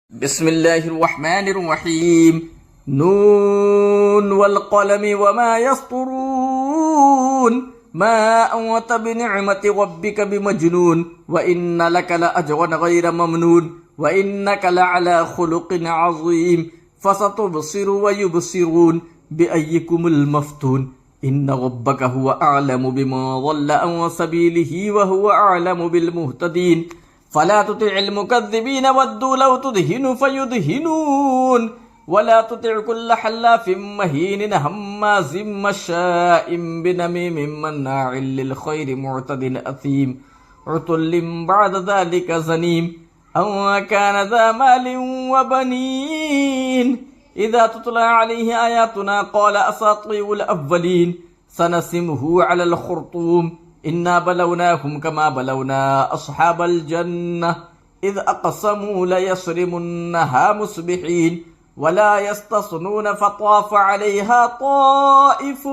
بسم الله الرحمن الرحيم نون والقلم وما يسطرون ما أنت بنعمة ربك بمجنون وإن لك لأجرا غير ممنون وإنك لعلى خلق عظيم فستبصر ويبصرون بأيكم المفتون إن ربك هو أعلم بما ضل عن سبيله وهو أعلم بالمهتدين فلا تطع المكذبين ودوا لو تدهن فيدهنون ولا تطع كل حلاف مهين هماز مشاء بنميم مناع للخير معتد أثيم عتل بعد ذلك زنيم أو كان ذا مال وبنين إذا تتلى عليه آياتنا قال أساطير الأولين سنسمه على الخرطوم إنا بلوناهم كما بلونا أصحاب الجنة إذ أقسموا ليصرمنها مصبحين ولا يستصنون فطاف عليها طائف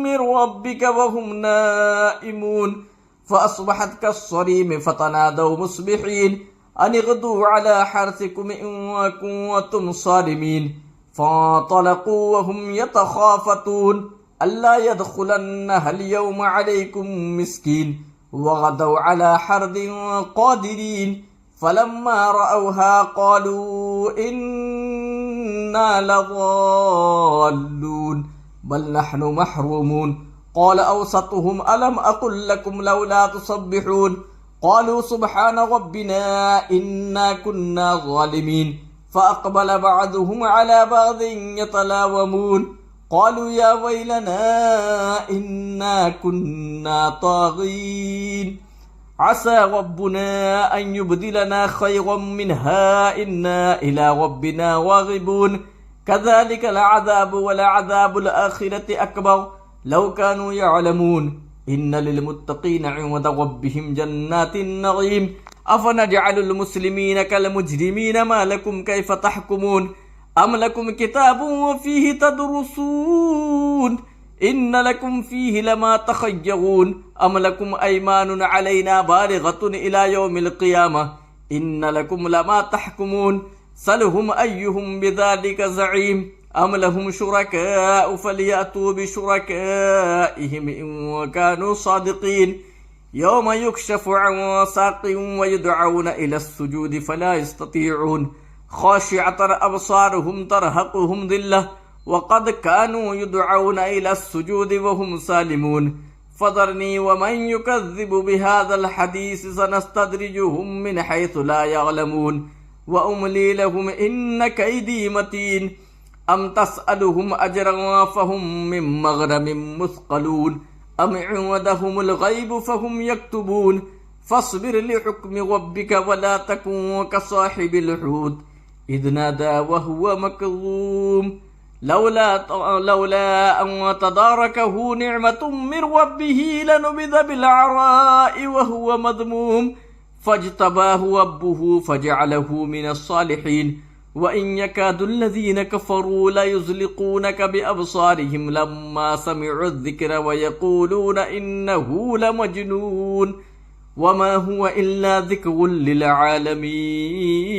من ربك وهم نائمون فأصبحت كالصريم فتنادوا مصبحين أن اغدوا على حرثكم إن كنتم صارمين فانطلقوا وهم يتخافتون ألا يدخلنها اليوم عليكم مسكين وغدوا على حرد قادرين فلما رأوها قالوا إنا لضالون بل نحن محرومون قال أوسطهم ألم أقل لكم لولا تصبحون قالوا سبحان ربنا إنا كنا ظالمين فأقبل بعضهم على بعض يتلاومون قالوا يا ويلنا إنا كنا طاغين عسى ربنا أن يبدلنا خيرا منها إنا إلى ربنا راغبون كذلك العذاب ولعذاب الآخرة أكبر لو كانوا يعلمون إن للمتقين عند ربهم جنات النعيم أفنجعل المسلمين كالمجرمين ما لكم كيف تحكمون أم لكم كتاب وفيه تدرسون إن لكم فيه لما تخيرون أم لكم أيمان علينا بالغة إلى يوم القيامة إن لكم لما تحكمون سلهم أيهم بذلك زعيم أم لهم شركاء فليأتوا بشركائهم إن كانوا صادقين يوم يكشف عن ساق ويدعون إلى السجود فلا يستطيعون خاشعة أبصارهم ترهقهم ذلة وقد كانوا يدعون إلى السجود وهم سالمون فذرني ومن يكذب بهذا الحديث سنستدرجهم من حيث لا يعلمون وأملي لهم إن كيدي متين أم تسألهم أجرا فهم من مغرم مثقلون أم عندهم الغيب فهم يكتبون فاصبر لحكم ربك ولا تكن كصاحب الحوت إذ نادى وهو مكظوم لولا أن تداركه نعمة من ربه لنبذ بالعراء وهو مذموم فاجتباه ربه فجعله من الصالحين وإن يكاد الذين كفروا ليزلقونك بأبصارهم لما سمعوا الذكر ويقولون إنه لمجنون وما هو إلا ذكر للعالمين.